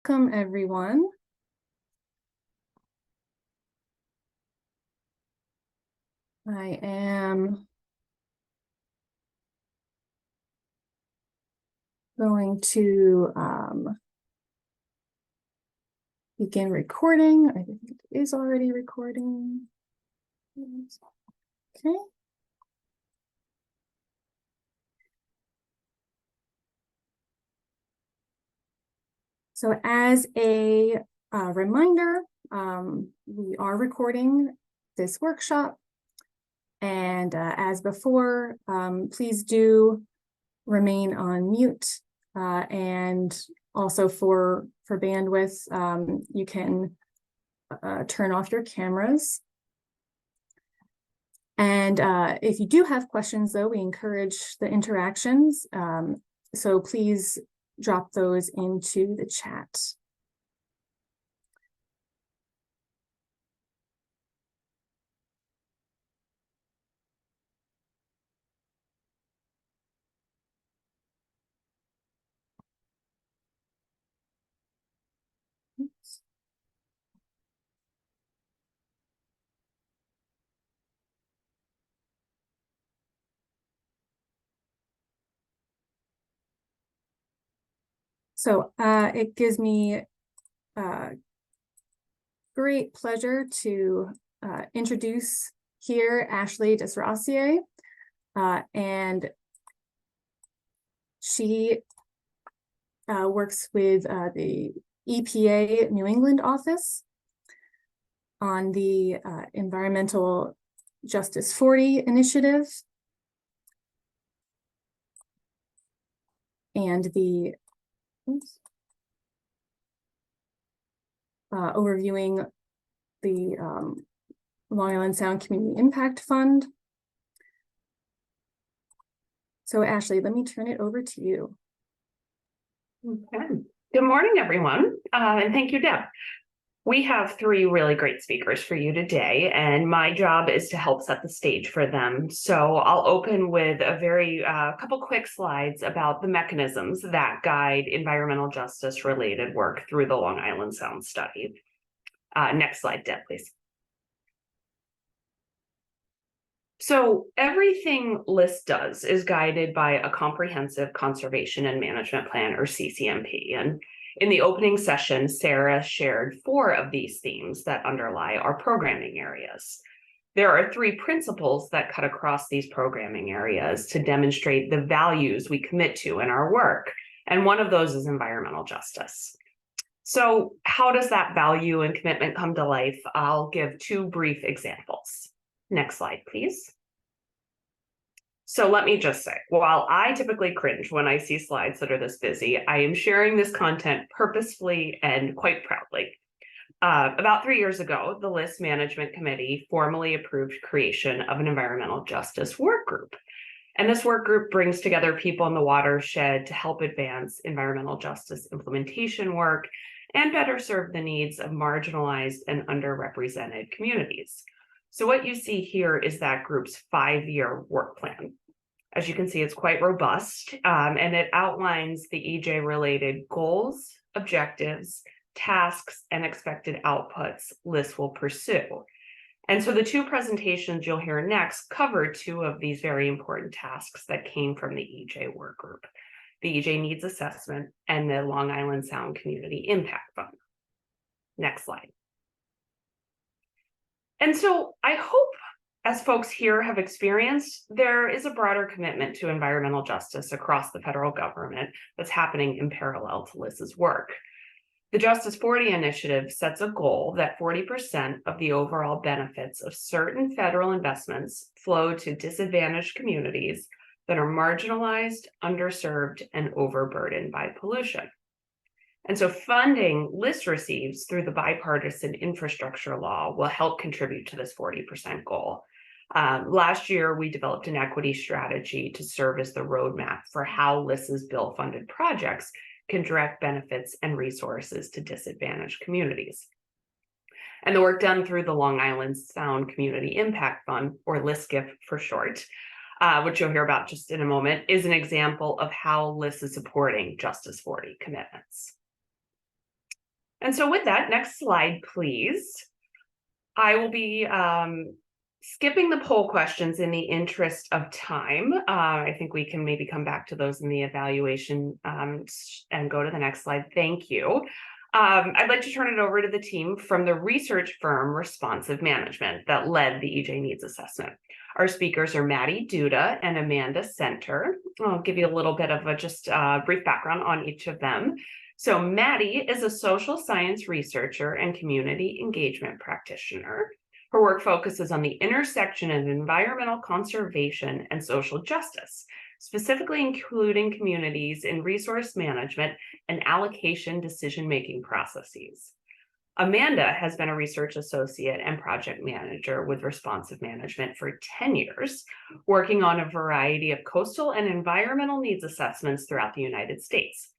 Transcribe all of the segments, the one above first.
Welcome, everyone. I am going to begin recording. I think it is already recording. Okay. So as a reminder, we are recording this workshop. And as before, please do remain on mute. And also for bandwidth, you can turn off your cameras. And if you do have questions, though, we encourage the interactions. So please drop those into the chat. Oops. So it gives me great pleasure to introduce here Ashley Desracier, and she works with the EPA New England office on the Environmental Justice 40 initiative and the overviewing the Long Island Sound Community Impact Fund. So Ashley, let me turn it over to you. Okay. Good morning, everyone, and thank you, Deb. We have three really great speakers for you today, and my job is to help set the stage for them. So I'll open with a very couple quick slides about the mechanisms that guide environmental justice related work through the Long Island Sound study. Next slide, Deb, please. So everything LISS does is guided by a comprehensive conservation and management plan, or CCMP. And in the opening session, Sarah shared 4 of these themes that underlie our programming areas. There are 3 principles that cut across these programming areas to demonstrate the values we commit to in our work. And one of those is environmental justice. So how does that value and commitment come to life? I'll give 2 brief examples. Next slide, please. So let me just say, while I typically cringe when I see slides that are this busy, I am sharing this content purposefully and quite proudly. About 3 years ago, the LISS Management Committee formally approved creation of an environmental justice work group. And this work group brings together people in the watershed to help advance environmental justice implementation work and better serve the needs of marginalized and underrepresented communities. So what you see here is that group's 5-year work plan. As you can see, it's quite robust, and it outlines the EJ-related goals, objectives, tasks, and expected outputs LISS will pursue. And so the 2 presentations you'll hear next cover 2 of these very important tasks that came from the EJ work group: the EJ Needs Assessment and the Long Island Sound Community Impact Fund. Next slide. And so I hope, as folks here have experienced, there is a broader commitment to environmental justice across the federal government that's happening in parallel to LISS's work. The Justice 40 initiative sets a goal that 40% of the overall benefits of certain federal investments flow to disadvantaged communities that are marginalized, underserved, and overburdened by pollution. And so funding LISS receives through the bipartisan infrastructure law will help contribute to this 40% goal. Last year, we developed an equity strategy to serve as the roadmap for how LISS's bill-funded projects can direct benefits and resources to disadvantaged communities. And the work done through the Long Island Sound Community Impact Fund, or LISSGIF for short, which you'll hear about just in a moment, is an example of how LISS is supporting Justice 40 commitments. And so with that, next slide, please. I will be skipping the poll questions in the interest of time. I think we can maybe come back to those in the evaluation and go to the next slide. Thank you. I'd like to turn it over to the team from the research firm Responsive Management that led the EJ Needs Assessment. Our speakers are Maddie Duda and Amanda Center. I'll give you a little bit of a just brief background on each of them. So Maddie is a social science researcher and community engagement practitioner. Her work focuses on the intersection of environmental conservation and social justice, specifically including communities in resource management and allocation decision-making processes. Amanda has been a research associate and project manager with Responsive Management for 10 years, working on a variety of coastal and environmental needs assessments throughout the United States.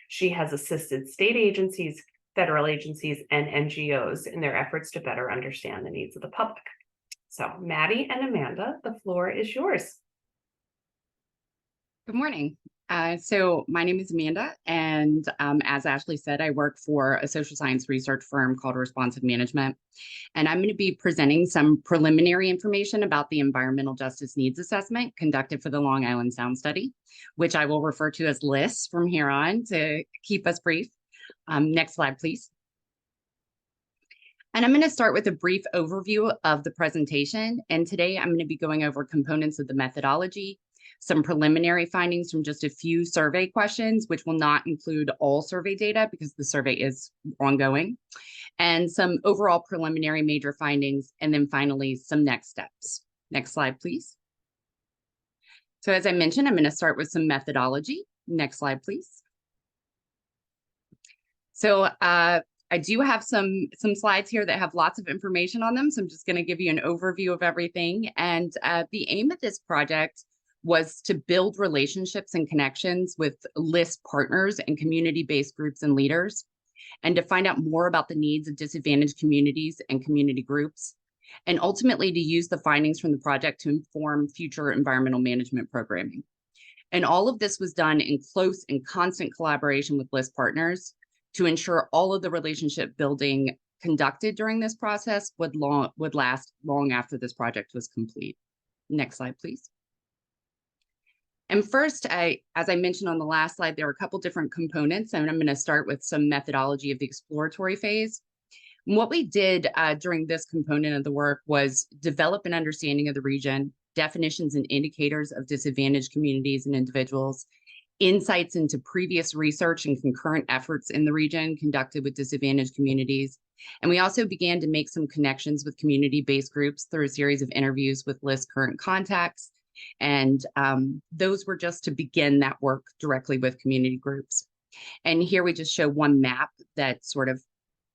She has assisted state agencies, federal agencies, and NGOs in their efforts to better understand the needs of the public. So Maddie and Amanda, the floor is yours. Good morning. So my name is Amanda, and as Ashley said, I work for a social science research firm called Responsive Management, and I'm going to be presenting some preliminary information about the Environmental Justice Needs Assessment conducted for the Long Island Sound Study, which I will refer to as LISS from here on to keep us brief. Next slide, please. And I'm going to start with a brief overview of the presentation, and today I'm going to be going over components of the methodology, some preliminary findings from just a few survey questions, which will not include all survey data because the survey is ongoing, and some overall preliminary major findings, and then finally some next steps. Next slide, please. So as I mentioned, I'm going to start with some methodology. Next slide, please. So I do have some slides here that have lots of information on them, so I'm just going to give you an overview of everything. And the aim of this project was to build relationships and connections with LISS partners and community-based groups and leaders, and to find out more about the needs of disadvantaged communities and community groups, and ultimately to use the findings from the project to inform future environmental management programming. And all of this was done in close and constant collaboration with LISS partners to ensure all of the relationship building conducted during this process would last long after this project was complete. Next slide, please. And first, as I mentioned on the last slide, there are a couple different components, and I'm going to start with some methodology of the exploratory phase. And what we did during this component of the work was develop an understanding of the region, definitions and indicators of disadvantaged communities and individuals, insights into previous research and concurrent efforts in the region conducted with disadvantaged communities. And we also began to make some connections with community-based groups through a series of interviews with LISS current contacts. And those were just to begin that work directly with community groups. And here we just show one map that sort of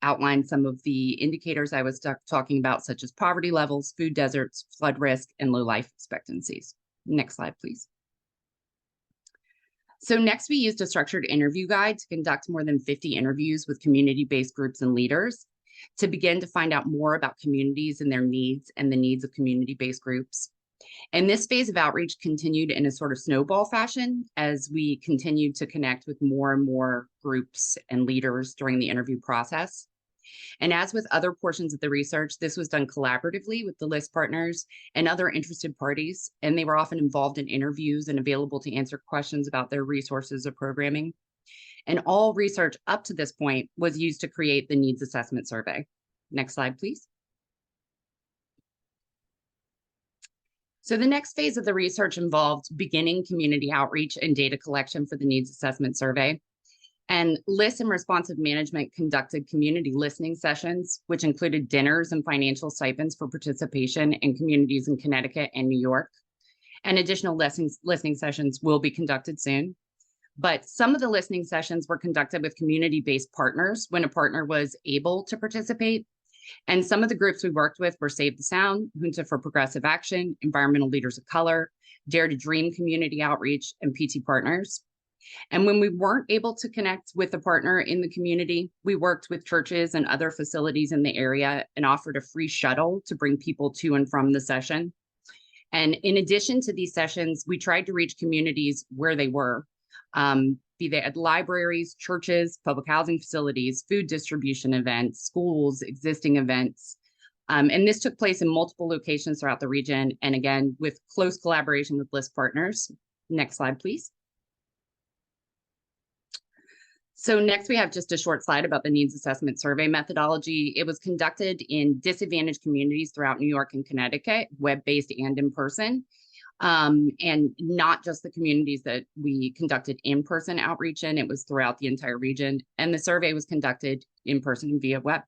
outlines some of the indicators I was talking about, such as poverty levels, food deserts, flood risk, and low life expectancies. Next slide, please. So next, we used a structured interview guide to conduct more than 50 interviews with community-based groups and leaders to begin to find out more about communities and their needs and the needs of community-based groups. And this phase of outreach continued in a sort of snowball fashion as we continued to connect with more and more groups and leaders during the interview process. And as with other portions of the research, this was done collaboratively with the LISS partners and other interested parties, and they were often involved in interviews and available to answer questions about their resources or programming. And all research up to this point was used to create the needs assessment survey. Next slide, please. So the next phase of the research involved beginning community outreach and data collection for the needs assessment survey. And LISS and Responsive Management conducted community listening sessions, which included dinners and financial stipends for participation in communities in Connecticut and New York. And additional listening sessions will be conducted soon. But some of the listening sessions were conducted with community-based partners when a partner was able to participate. And some of the groups we worked with were Save the Sound, Junta for Progressive Action, Environmental Leaders of Color, Dare to Dream Community Outreach, and PT Partners. And when we weren't able to connect with a partner in the community, we worked with churches and other facilities in the area and offered a free shuttle to bring people to and from the session. And in addition to these sessions, we tried to reach communities where they were. be they at libraries, churches, public housing facilities, food distribution events, schools, existing events. And this took place in multiple locations throughout the region, and again, with close collaboration with LISS partners. Next slide, please. So next we have just a short slide about the needs assessment survey methodology. It was conducted in disadvantaged communities throughout New York and Connecticut, web-based and in person. And not just the communities that we conducted in-person outreach in, it was throughout the entire region. And the survey was conducted in person via web.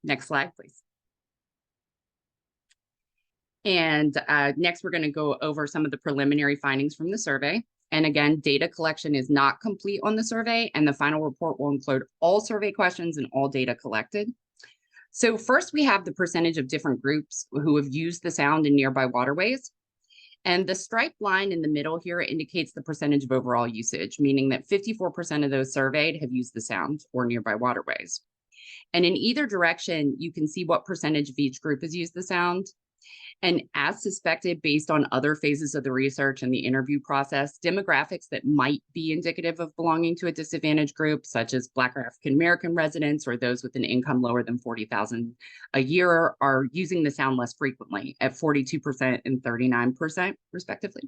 Next slide, please. And next, we're going to go over some of the preliminary findings from the survey. And again, data collection is not complete on the survey, and the final report will include all survey questions and all data collected. So first, we have the percentage of different groups who have used the sound in nearby waterways. And the striped line in the middle here indicates the percentage of overall usage, meaning that 54% of those surveyed have used the sound or nearby waterways. And in either direction, you can see what percentage of each group has used the sound. And as suspected, based on other phases of the research and the interview process, demographics that might be indicative of belonging to a disadvantaged group, such as Black or African American residents or those with an income lower than $40,000 a year, are using the sound less frequently at 42% and 39%, respectively.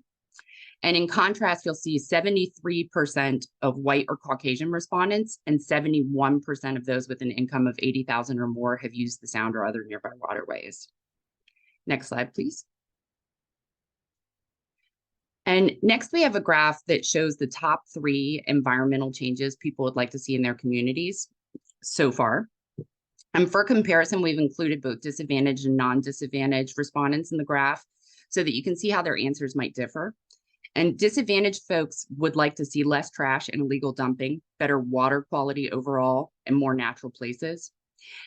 And in contrast, you'll see 73% of white or Caucasian respondents and 71% of those with an income of $80,000 or more have used the sound or other nearby waterways. Next slide, please. And next, we have a graph that shows the top 3 environmental changes people would like to see in their communities so far. And for comparison, we've included both disadvantaged and non-disadvantaged respondents in the graph so that you can see how their answers might differ. And disadvantaged folks would like to see less trash and illegal dumping, better water quality overall, and more natural places.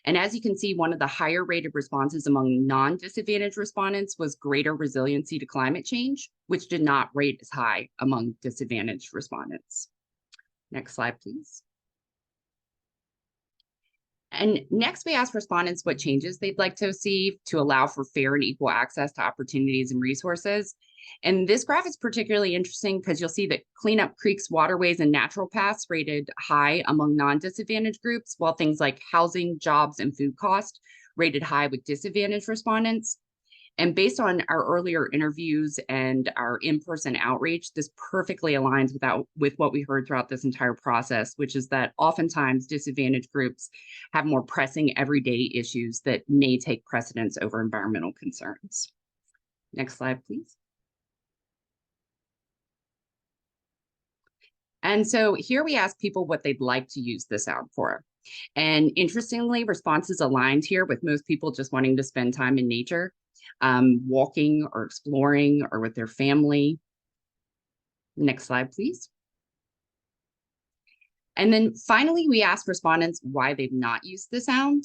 And as you can see, one of the higher rated responses among non-disadvantaged respondents was greater resiliency to climate change, which did not rate as high among disadvantaged respondents. Next slide, please. And next, we asked respondents what changes they'd like to see to allow for fair and equal access to opportunities and resources. And this graph is particularly interesting because you'll see that cleanup creeks, waterways, and natural paths rated high among non-disadvantaged groups, while things like housing, jobs, and food cost rated high with disadvantaged respondents. And based on our earlier interviews and our in-person outreach, this perfectly aligns with what we heard throughout this entire process, which is that oftentimes disadvantaged groups have more pressing everyday issues that may take precedence over environmental concerns. Next slide, please. And so here we ask people what they'd like to use the sound for. And interestingly, responses aligned here with most people just wanting to spend time in nature, walking or exploring or with their family. Next slide, please. And then finally, we asked respondents why they've not used the sound.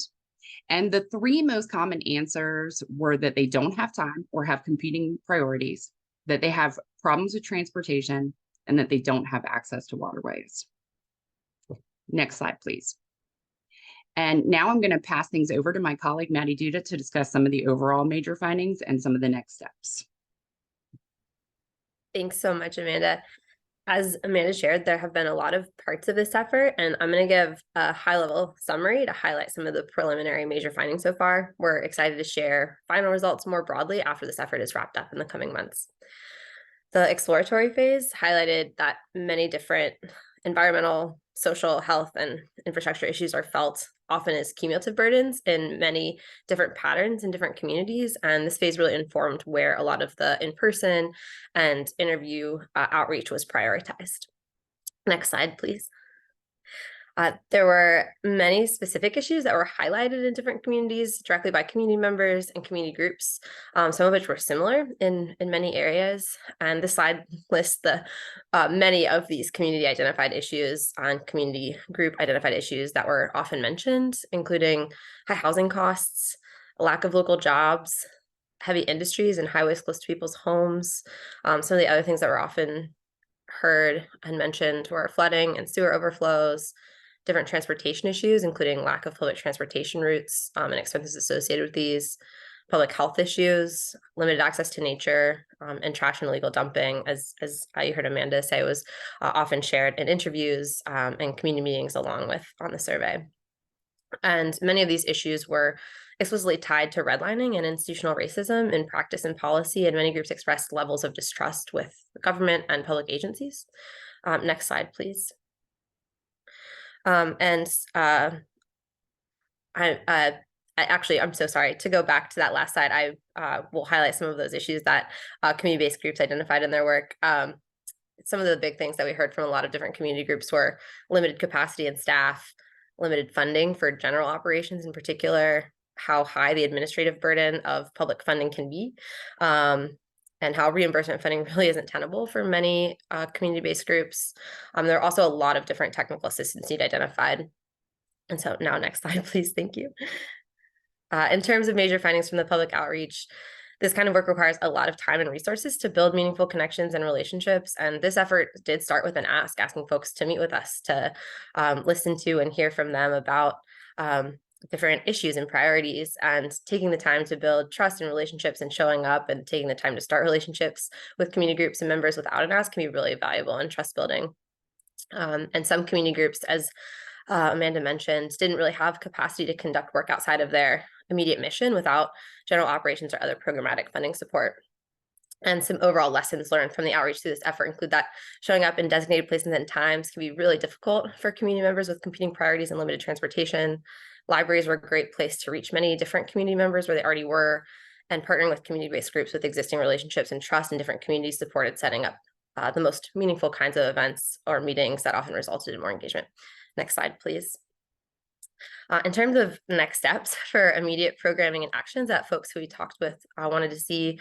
And the 3 most common answers were that they don't have time or have competing priorities, that they have problems with transportation, and that they don't have access to waterways. Next slide, please. And now I'm going to pass things over to my colleague, Maddie Duda, to discuss some of the overall major findings and some of the next steps. Thanks so much, Amanda. As Amanda shared, there have been a lot of parts of this effort, and I'm going to give a high-level summary to highlight some of the preliminary major findings so far. We're excited to share final results more broadly after this effort is wrapped up in the coming months. The exploratory phase highlighted that many different environmental, social, health, and infrastructure issues are felt often as cumulative burdens in many different patterns in different communities. And this phase really informed where a lot of the in-person and interview outreach was prioritized. Next slide, please. There were many specific issues that were highlighted in different communities directly by community members and community groups, some of which were similar in many areas. And this slide lists the many of these community identified issues and community group identified issues that were often mentioned, including high housing costs, a lack of local jobs, heavy industries and highways close to people's homes. Some of the other things that were often heard and mentioned were flooding and sewer overflows, different transportation issues, including lack of public transportation routes and expenses associated with these, public health issues, limited access to nature, and trash and illegal dumping, as you heard Amanda say, was often shared in interviews and community meetings along with on the survey. And many of these issues were explicitly tied to redlining and institutional racism in practice and policy, and many groups expressed levels of distrust with government and public agencies. Next slide, please. I'm so sorry, to go back to that last slide, I will highlight some of those issues that community-based groups identified in their work. Some of the big things that we heard from a lot of different community groups were limited capacity and staff, limited funding for general operations in particular, how high the administrative burden of public funding can be, and how reimbursement funding really isn't tenable for many community-based groups. There are also a lot of different technical assistance need identified. And so now next slide, please. Thank you. In terms of major findings from the public outreach, this kind of work requires a lot of time and resources to build meaningful connections and relationships. And this effort did start with an asking folks to meet with us, to listen to and hear from them about different issues and priorities, and taking the time to build trust and relationships and showing up and taking the time to start relationships with community groups and members without an ask can be really valuable in trust building. And some community groups, as Amanda mentioned, didn't really have capacity to conduct work outside of their immediate mission without general operations or other programmatic funding support. And some overall lessons learned from the outreach through this effort include that showing up in designated places and times can be really difficult for community members with competing priorities and limited transportation. Libraries were a great place to reach many different community members where they already were, and partnering with community-based groups with existing relationships and trust in different communities supported setting up the most meaningful kinds of events or meetings that often resulted in more engagement. Next slide, please. In terms of next steps for immediate programming and actions that folks who we talked with wanted to see,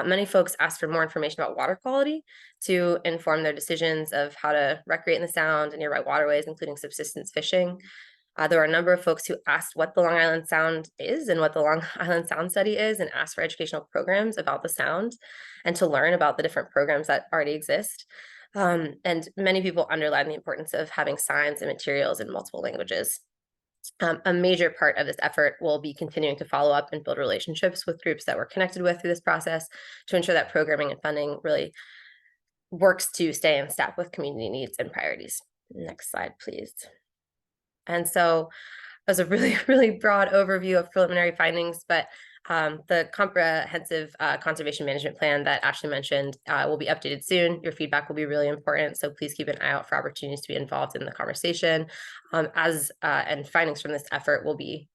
many folks asked for more information about water quality to inform their decisions of how to recreate in the Sound and nearby waterways, including subsistence fishing. There were a number of folks who asked what the Long Island Sound is and what the Long Island Sound Study is, and asked for educational programs about the Sound and to learn about the different programs that already exist. And many people underlined the importance of having signs and materials in multiple languages. A major part of this effort will be continuing to follow up and build relationships with groups that we're connected with through this process to ensure that programming and funding really works to stay in step with community needs and priorities. Next slide, please. And so it was a really, really broad overview of preliminary findings, but the comprehensive conservation management plan that Ashley mentioned will be updated soon. Your feedback will be really important, so please keep an eye out for opportunities to be involved in the conversation. And findings from this effort will be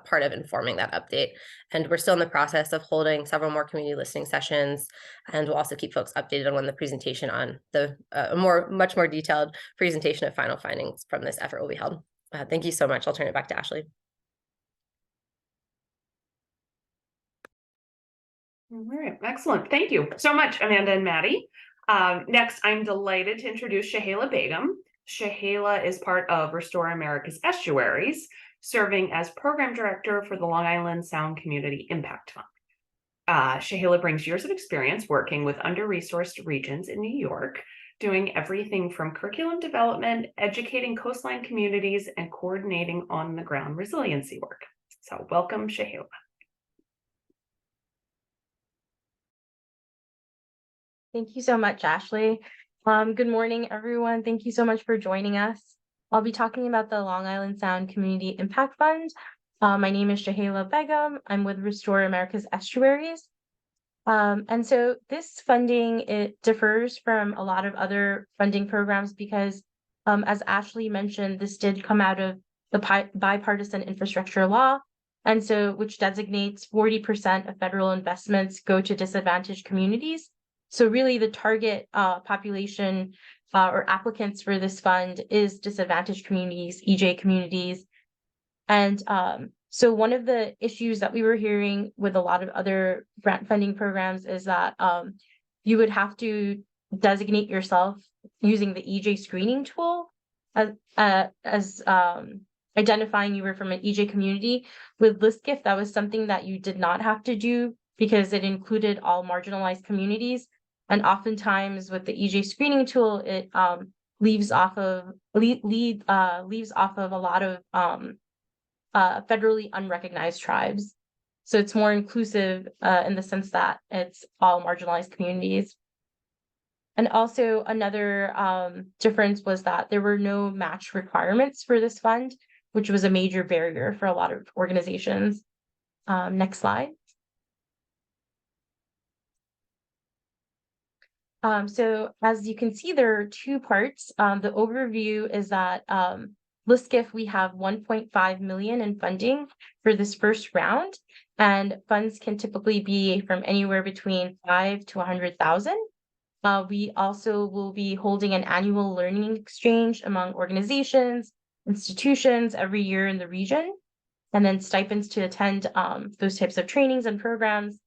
part of informing that update. And we're still in the process of holding several more community listening sessions, and we'll also keep folks updated on when the presentation on the much more detailed presentation of final findings from this effort will be held. Thank you so much. I'll turn it back to Ashley. All right, excellent. Thank you so much, Amanda and Maddie. Next, I'm delighted to introduce Shahela Begum. Shahela is part of Restore America's Estuaries, serving as program director for the Long Island Sound Community Impact Fund. Shahela brings years of experience working with under-resourced regions in New York, doing everything from curriculum development, educating coastline communities, and coordinating on-the-ground resiliency work. So welcome, Shahela. Thank you so much, Ashley. Good morning, everyone. Thank you so much for joining us. I'll be talking about the Long Island Sound Community Impact Fund. My name is Shahela Begum. I'm with Restore America's Estuaries. And so this funding, it differs from a lot of other funding programs because, as Ashley mentioned, this did come out of the bipartisan infrastructure law, and so which designates 40% of federal investments go to disadvantaged communities. So really the target population or applicants for this fund is disadvantaged communities, EJ communities. And so one of the issues that we were hearing with a lot of other grant funding programs is that you would have to designate yourself using the EJ screening tool as identifying you were from an EJ community. With LISS Gift, that was something that you did not have to do because it included all marginalized communities. And oftentimes with the EJ screening tool, it leaves off of a lot of federally unrecognized tribes. So it's more inclusive in the sense that it's all marginalized communities. And also another difference was that there were no match requirements for this fund, which was a major barrier for a lot of organizations. Next slide. So as you can see, there are two parts. The overview is that LISS we have 1.5 million in funding for this first round, and funds can typically be from anywhere between 5 to 100,000. We also will be holding an annual learning exchange among organizations, institutions every year in the region, and then stipends to attend those types of trainings and programs.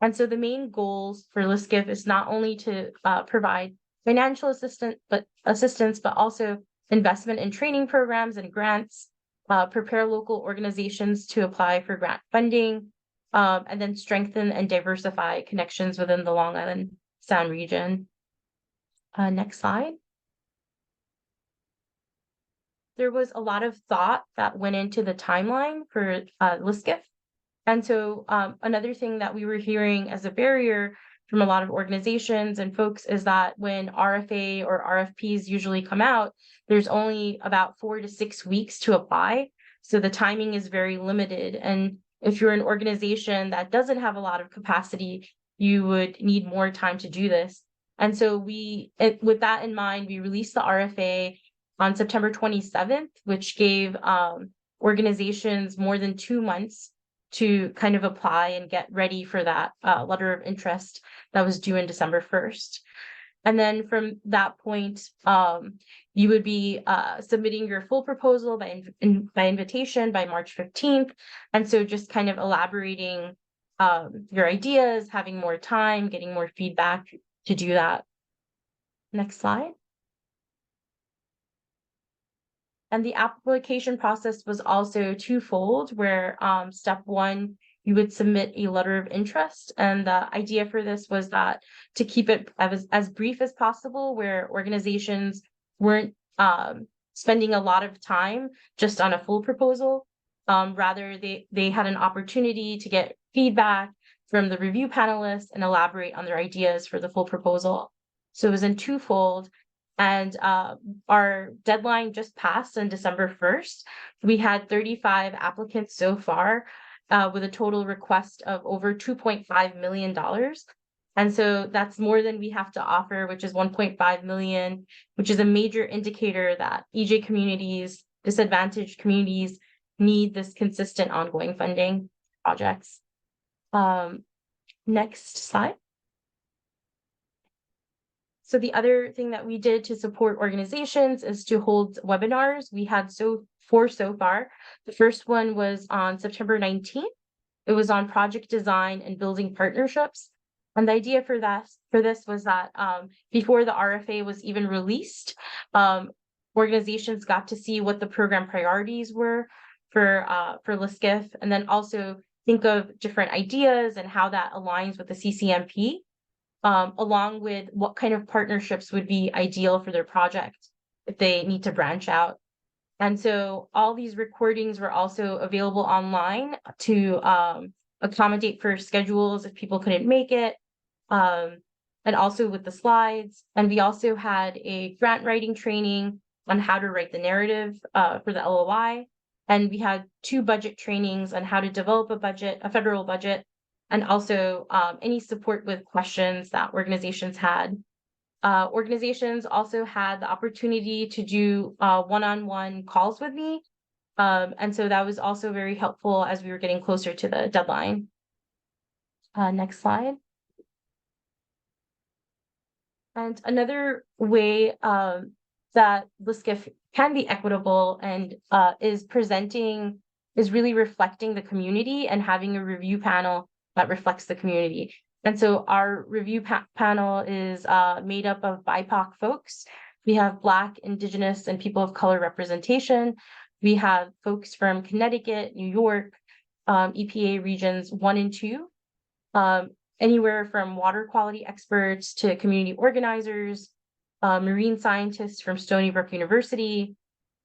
And so the main goals for LISS is not only to provide financial assistance, but also investment in training programs and grants, prepare local organizations to apply for grant funding, and then strengthen and diversify connections within the Long Island Sound region. Next slide. There was a lot of thought that went into the timeline for LISS. And so another thing that we were hearing as a barrier from a lot of organizations and folks is that when RFA or RFPs usually come out, there's only about 4 to 6 weeks to apply. So the timing is very limited. And if you're an organization that doesn't have a lot of capacity, you would need more time to do this. And so with that in mind, we released the RFA on September 27th, which gave organizations more than 2 months to kind of apply and get ready for that letter of interest that was due in December 1st. And then from that point, you would be submitting your full proposal by invitation by March 15th. And so just kind of elaborating your ideas, having more time, getting more feedback to do that. Next slide. And the application process was also twofold, where step one, you would submit a letter of interest. And the idea for this was that to keep it as brief as possible, where organizations weren't spending a lot of time just on a full proposal. Rather, they had an opportunity to get feedback from the review panelists and elaborate on their ideas for the full proposal. So it was in twofold. And our deadline just passed on December 1st. We had 35 applicants so far, with a total request of over $2.5 million. And so that's more than we have to offer, which is 1.5 million, which is a major indicator that EJ communities, disadvantaged communities, need this consistent ongoing funding projects. Next slide. So the other thing that we did to support organizations is to hold webinars. We had four so far. The first one was on September 19th. It was on project design and building partnerships. And the idea for this was that before the RFA was even released, organizations got to see what the program priorities were for LISS, and then also think of different ideas and how that aligns with the CCMP. Along with what kind of partnerships would be ideal for their project if they need to branch out. And so all these recordings were also available online to accommodate for schedules if people couldn't make it, and also with the slides. And we also had a grant writing training on how to write the narrative for the LOI. And we had 2 budget trainings on how to develop a federal budget, and also any support with questions that organizations had. Organizations also had the opportunity to do one-on-one calls with me. And so that was also very helpful as we were getting closer to the deadline. Next slide. And another way that LISS can be equitable and is really reflecting the community and having a review panel that reflects the community. And so our review panel is made up of BIPOC folks. We have Black, Indigenous, and people of color representation. We have folks from Connecticut, New York, EPA regions 1 and 2, anywhere from water quality experts to community organizers, marine scientists from Stony Brook University,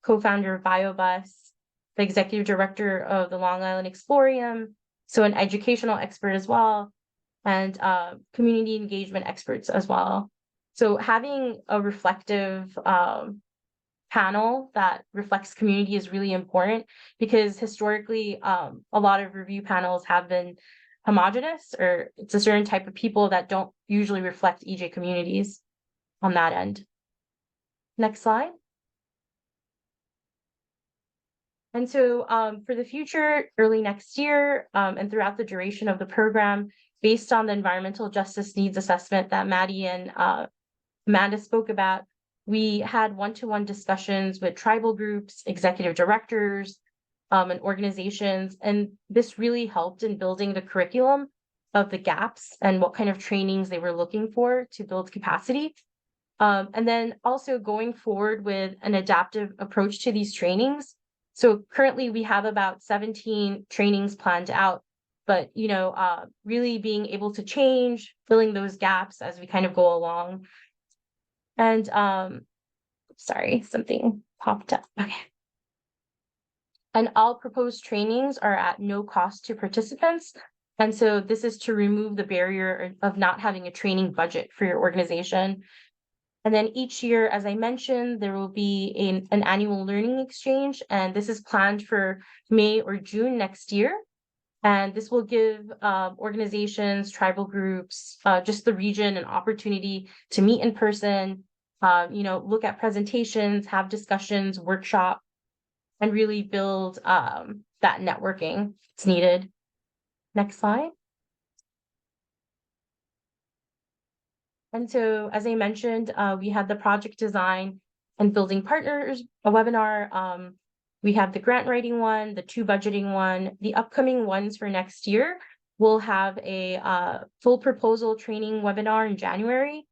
co-founder of BioBus, the executive director of the Long Island Explorium, so an educational expert as well, and community engagement experts as well. So having a reflective panel that reflects community is really important, because historically a lot of review panels have been homogenous, or it's a certain type of people that don't usually reflect EJ communities on that end. Next slide. And so for the future, early next year and throughout the duration of the program, based on the environmental justice needs assessment that Maddie and Amanda spoke about, we had one-to-one discussions with tribal groups, executive directors, and organizations. And this really helped in building the curriculum of the gaps and what kind of trainings they were looking for to build capacity. And then also going forward with an adaptive approach to these trainings. So currently we have about 17 trainings planned out, but really being able to change, filling those gaps as we kind of go along. And sorry, something popped up. Okay. And all proposed trainings are at no cost to participants. And so this is to remove the barrier of not having a training budget for your organization. And then each year, as I mentioned, there will be an annual learning exchange, and this is planned for May or June next year. And this will give organizations, tribal groups, just the region, an opportunity to meet in person, look at presentations, have discussions, workshop, and really build that networking that's needed. Next slide. And so, as I mentioned, we had the project design and building partners, a webinar. We have the grant writing one, the 2 budgeting one, the upcoming ones for next year. We'll have a full proposal training webinar in January.